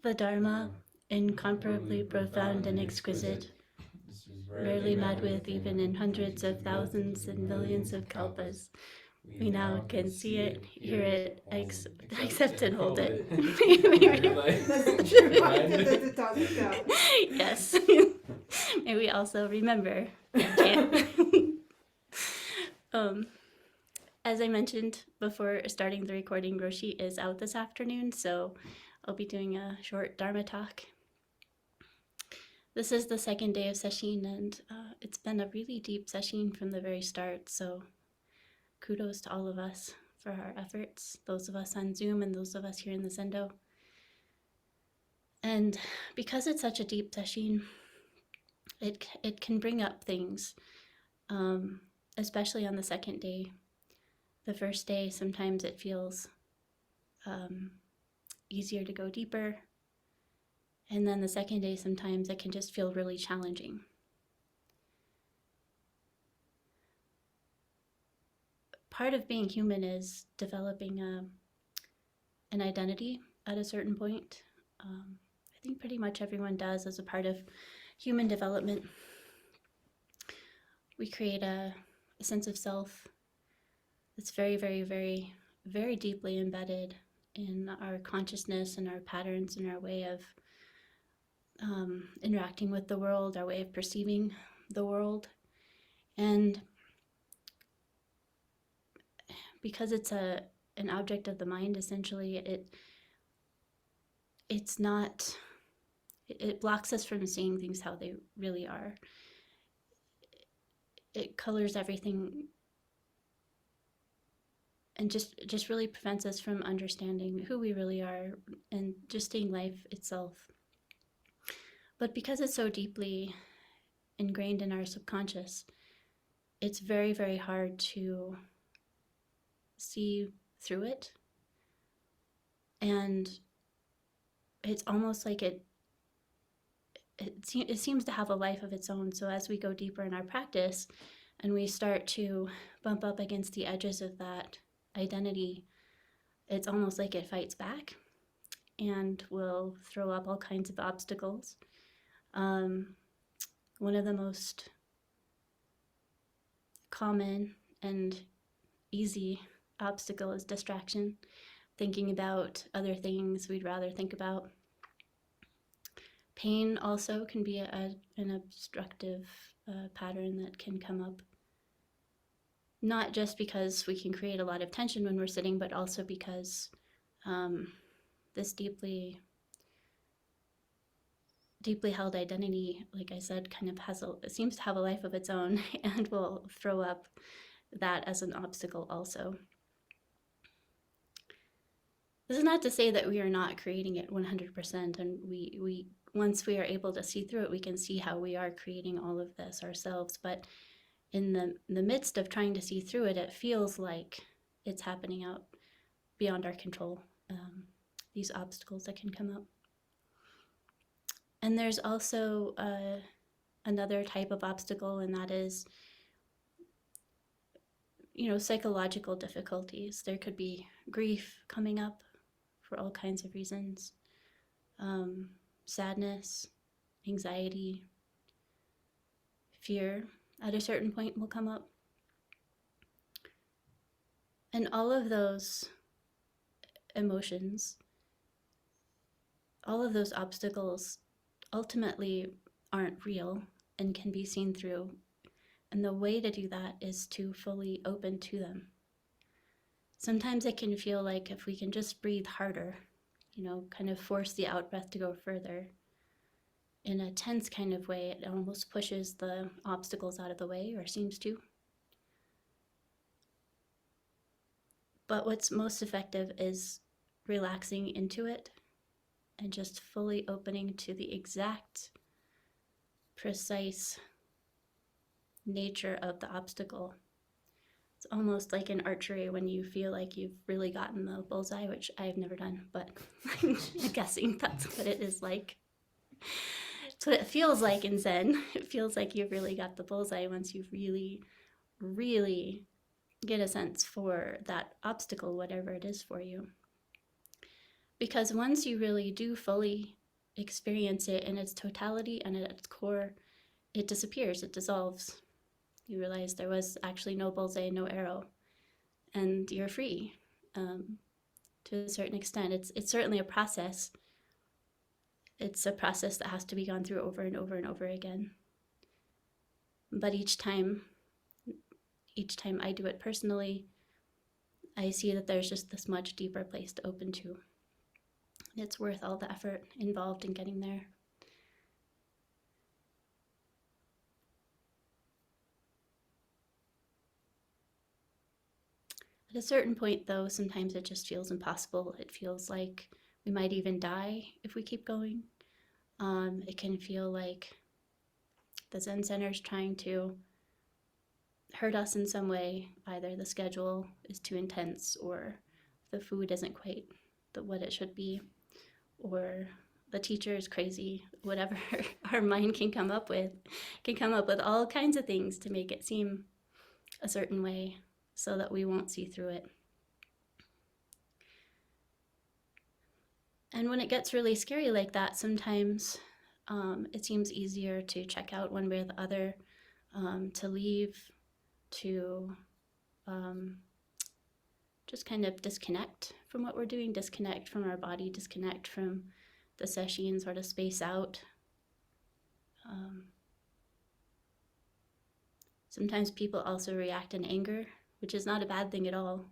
The Dharma, incomparably profound and exquisite, rarely met with even in hundreds of thousands and millions of kalpas. We now can see it, hear it, accept and hold it. Yes. May we also remember and chant. As I mentioned before starting the recording, Roshi is out this afternoon, so I'll be doing a short Dharma talk. This is the second day of Sesshin, and it's been a really deep session from the very start, so kudos to all of us for our efforts, those of us on Zoom and those of us here in the Zendo. And because it's such a deep session, it can bring up things, especially on the second day. The first day, sometimes it feels easier to go deeper. And then the second day, sometimes it can just feel really challenging. Part of being human is developing an identity at a certain point. I think pretty much everyone does as a part of human development. We create a sense of self that's very, very, very, very deeply embedded in our consciousness and our patterns and our way of interacting with the world, our way of perceiving the world. And because it's an object of the mind, essentially, it blocks us from seeing things how they really are. It colors everything and just really prevents us from understanding who we really are and just seeing life itself. But because it's so deeply ingrained in our subconscious, it's very, very hard to see through it. And it's almost like it seems to have a life of its own. So as we go deeper in our practice and we start to bump up against the edges of that identity, it's almost like it fights back and will throw up all kinds of obstacles. One of the most common and easy obstacle is distraction, thinking about other things we'd rather think about. Pain also can be an obstructive pattern that can come up, not just because we can create a lot of tension when we're sitting, but also because this deeply held identity, like I said, kind of seems to have a life of its own and will throw up that as an obstacle also. This is not to say that we are not creating it 100%, and we once we are able to see through it, we can see how we are creating all of this ourselves. But in the midst of trying to see through it, it feels like it's happening out beyond our control, these obstacles that can come up. And there's also another type of obstacle, and that is, psychological difficulties. There could be grief coming up for all kinds of reasons, sadness, anxiety, fear at a certain point will come up. And all of those emotions, all of those obstacles ultimately aren't real and can be seen through. And the way to do that is to fully open to them. Sometimes it can feel like if we can just breathe harder, kind of force the out breath to go further in a tense kind of way, it almost pushes the obstacles out of the way, or seems to. But what's most effective is relaxing into it and just fully opening to the exact, precise nature of the obstacle. It's almost like in archery when you feel like you've really gotten the bullseye, which I've never done, but I'm guessing that's what it is like. It's what it feels like in Zen. It feels like you've really got the bullseye once you've really, really get a sense for that obstacle, whatever it is for you. Because once you really do fully experience it in its totality and at its core, it disappears, it dissolves. You realize there was actually no bullseye, no arrow, and you're free to a certain extent. It's certainly a process. It's a process that has to be gone through over and over and over again. But each time I do it personally, I see that there's just this much deeper place to open to. It's worth all the effort involved in getting there. At a certain point, though, sometimes it just feels impossible. It feels like we might even die if we keep going. It can feel like the Zen Center is trying to hurt us in some way. Either the schedule is too intense, or the food isn't quite what it should be, or the teacher is crazy. Whatever our mind can come up with all kinds of things to make it seem a certain way so that we won't see through it. And when it gets really scary like that, sometimes it seems easier to check out one way or the other, to leave, to just kind of disconnect from what we're doing, disconnect from our body, disconnect from the session, sort of space out. Sometimes people also react in anger, which is not a bad thing at all.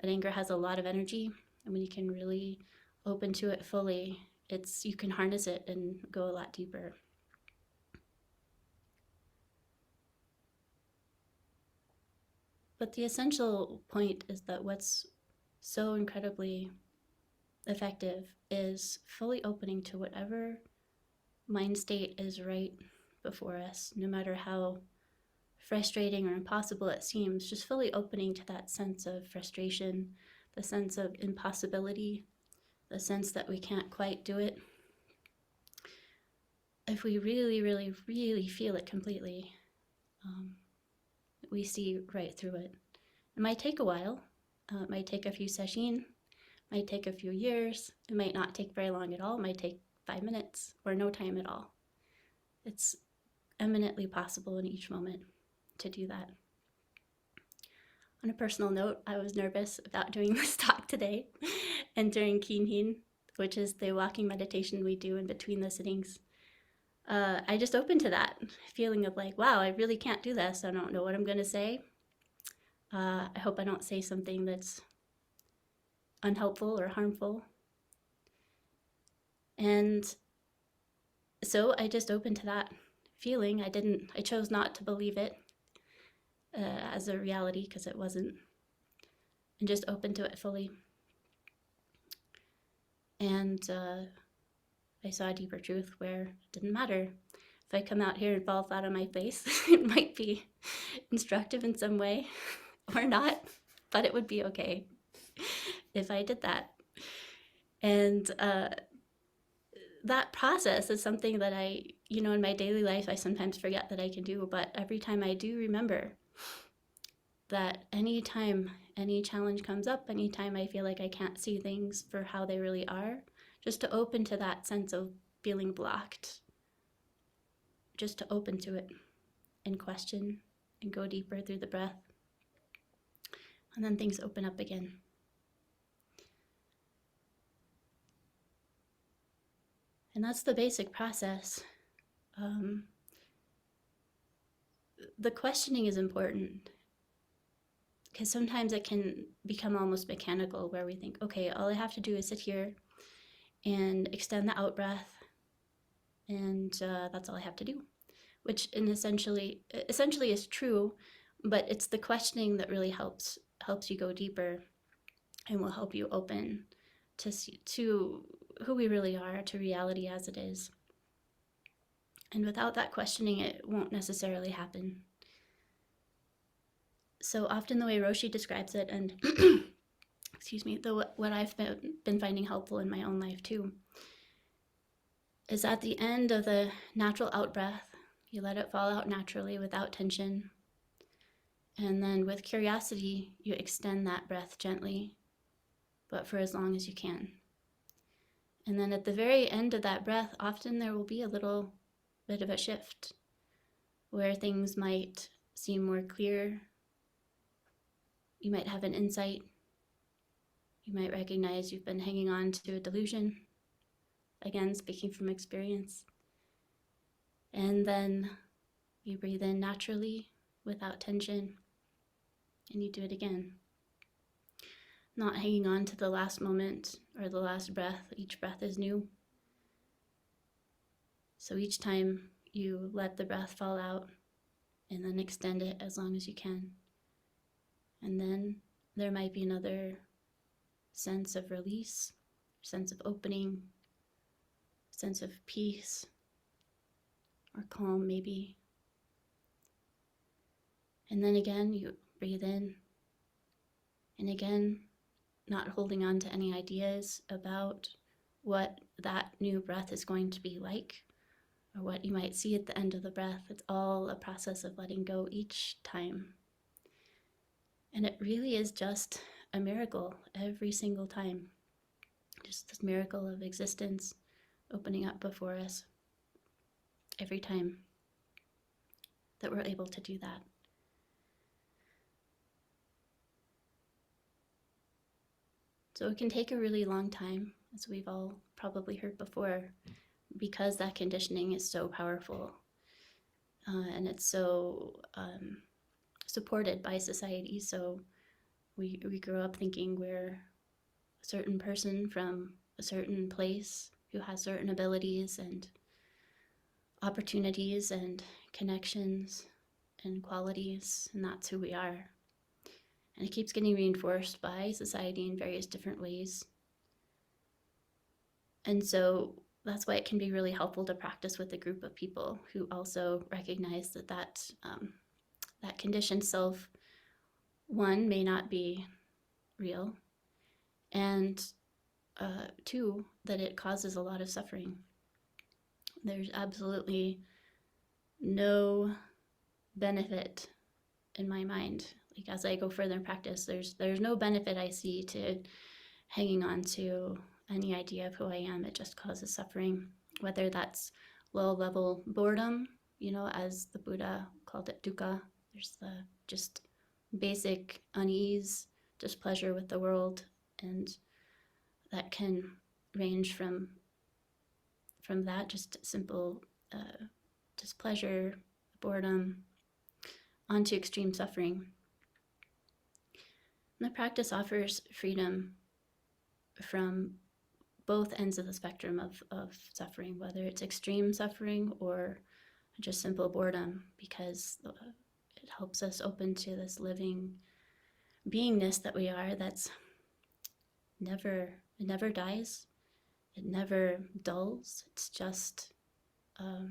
That anger has a lot of energy, and when you can really open to it fully, you can harness it and go a lot deeper. But the essential point is that what's so incredibly effective is fully opening to whatever mind state is right before us, no matter how frustrating or impossible it seems, just fully opening to that sense of frustration, the sense of impossibility, the sense that we can't quite do it. If we really, really, really feel it completely, we see right through it. It might take a while. It might take a few sessions. It might take a few years. It might not take very long at all. It might take 5 minutes or no time at all. It's eminently possible in each moment to do that. On a personal note, I was nervous about doing this talk today and during Kinhin, which is the walking meditation we do in between the sittings. I just opened to that feeling of like, wow, I really can't do this. I don't know what I'm going to say. I hope I don't say something that's unhelpful or harmful. And so I just opened to that feeling. I chose not to believe it as a reality, because it wasn't, and just opened to it fully. And I saw a deeper truth where it didn't matter if I come out here and fall flat on my face. It might be instructive in some way or not, but it would be okay if I did that. And that process is something that in my daily life, I sometimes forget that I can do, but every time I do, remember that anytime any challenge comes up, anytime I feel like I can't see things for how they really are, just to open to that sense of feeling blocked, just to open to it and question and go deeper through the breath. And then things open up again. And that's the basic process. The questioning is important, because sometimes it can become almost mechanical, where we think, okay, all I have to do is sit here and extend the out breath, and that's all I have to do, which essentially is true, but it's the questioning that really helps you go deeper and will help you open to who we really are, to reality as it is. And without that questioning, it won't necessarily happen. So often the way Roshi describes it, and excuse me, what I've been finding helpful in my own life too, is at the end of the natural out breath, you let it fall out naturally without tension. And then with curiosity, you extend that breath gently, but for as long as you can. And then at the very end of that breath, often there will be a little bit of a shift where things might seem more clear. You might have an insight. You might recognize you've been hanging on to a delusion. Again, speaking from experience. And then you breathe in naturally without tension, and you do it again. Not hanging on to the last moment or the last breath. Each breath is new. So each time you let the breath fall out and then extend it as long as you can. And then there might be another sense of release, sense of opening, sense of peace or calm maybe. And then again, you breathe in. And again, not holding on to any ideas about what that new breath is going to be like or what you might see at the end of the breath. It's all a process of letting go each time. And it really is just a miracle every single time. Just this miracle of existence opening up before us every time that we're able to do that. So it can take a really long time, as we've all probably heard before, because that conditioning is so powerful and it's so supported by society. So we grow up thinking we're a certain person from a certain place who has certain abilities and opportunities and connections and qualities, and that's who we are. And it keeps getting reinforced by society in various different ways. And so that's why it can be really helpful to practice with a group of people who also recognize that conditioned self, one, may not be real, and two, that it causes a lot of suffering. There's absolutely no benefit in my mind. Like as I go further in practice, there's no benefit I see to hanging on to any idea of who I am. It just causes suffering, whether that's low-level boredom, as the Buddha called it, dukkha. There's the just basic unease, displeasure with the world, and that can range from that just simple displeasure, boredom, onto extreme suffering. And the practice offers freedom from both ends of the spectrum of suffering, whether it's extreme suffering or just simple boredom, because it helps us open to this living beingness that we are that's it never dies, it never dulls, it's just a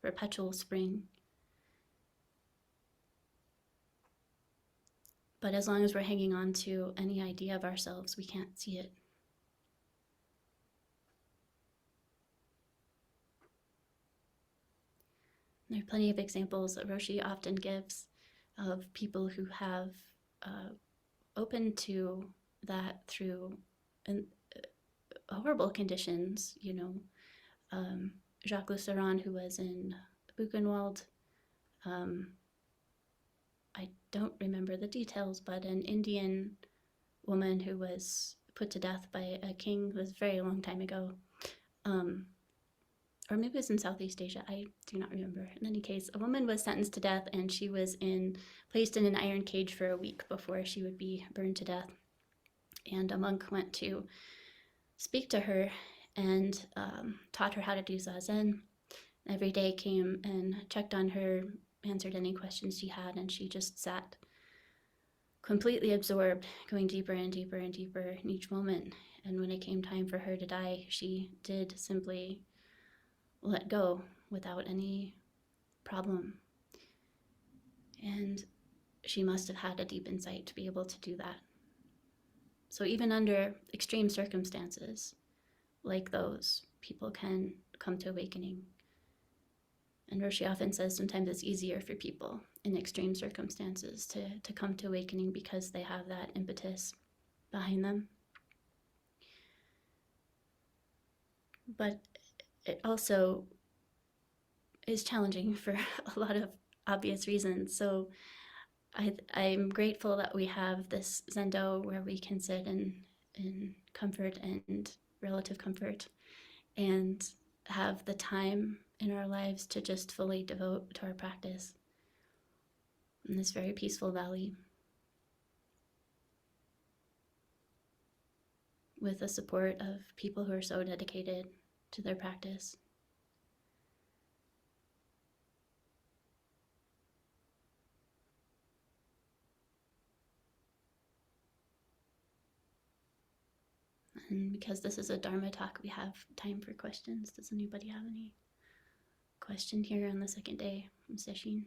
perpetual spring. But as long as we're hanging on to any idea of ourselves, we can't see it. There are plenty of examples that Roshi often gives of people who have opened to that through horrible conditions. Jacques Lusseron, who was in Buchenwald, I don't remember the details, but an Indian woman who was put to death by a king. It was a very long time ago. Or maybe it was in Southeast Asia, I do not remember. In any case, a woman was sentenced to death, and she was placed in an iron cage for a week before she would be burned to death. And a monk went to speak to her and taught her how to do zazen. Every day came and checked on her, answered any questions she had, and she just sat completely absorbed, going deeper and deeper and deeper in each moment. And when it came time for her to die, she did simply let go without any problem. And she must have had a deep insight to be able to do that. So even under extreme circumstances like those, people can come to awakening. And Roshi often says sometimes it's easier for people in extreme circumstances to come to awakening because they have that impetus behind them. but it also is challenging for a lot of obvious reasons. So I'm grateful that we have this Zendo where we can sit in comfort and relative comfort and have the time in our lives to just fully devote to our practice in this very peaceful valley with the support of people who are so dedicated to their practice. And because this is a Dharma talk, we have time for questions. Does anybody have any question here on the second day from Sesshin?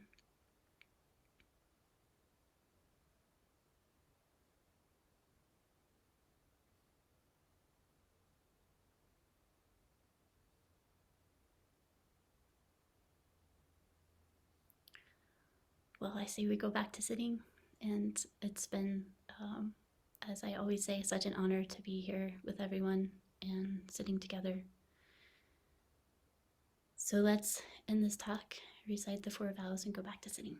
Well, I say we go back to sitting, and it's been, as I always say, such an honor to be here with everyone and sitting together. So let's end this talk, recite the 4 vows, and go back to sitting.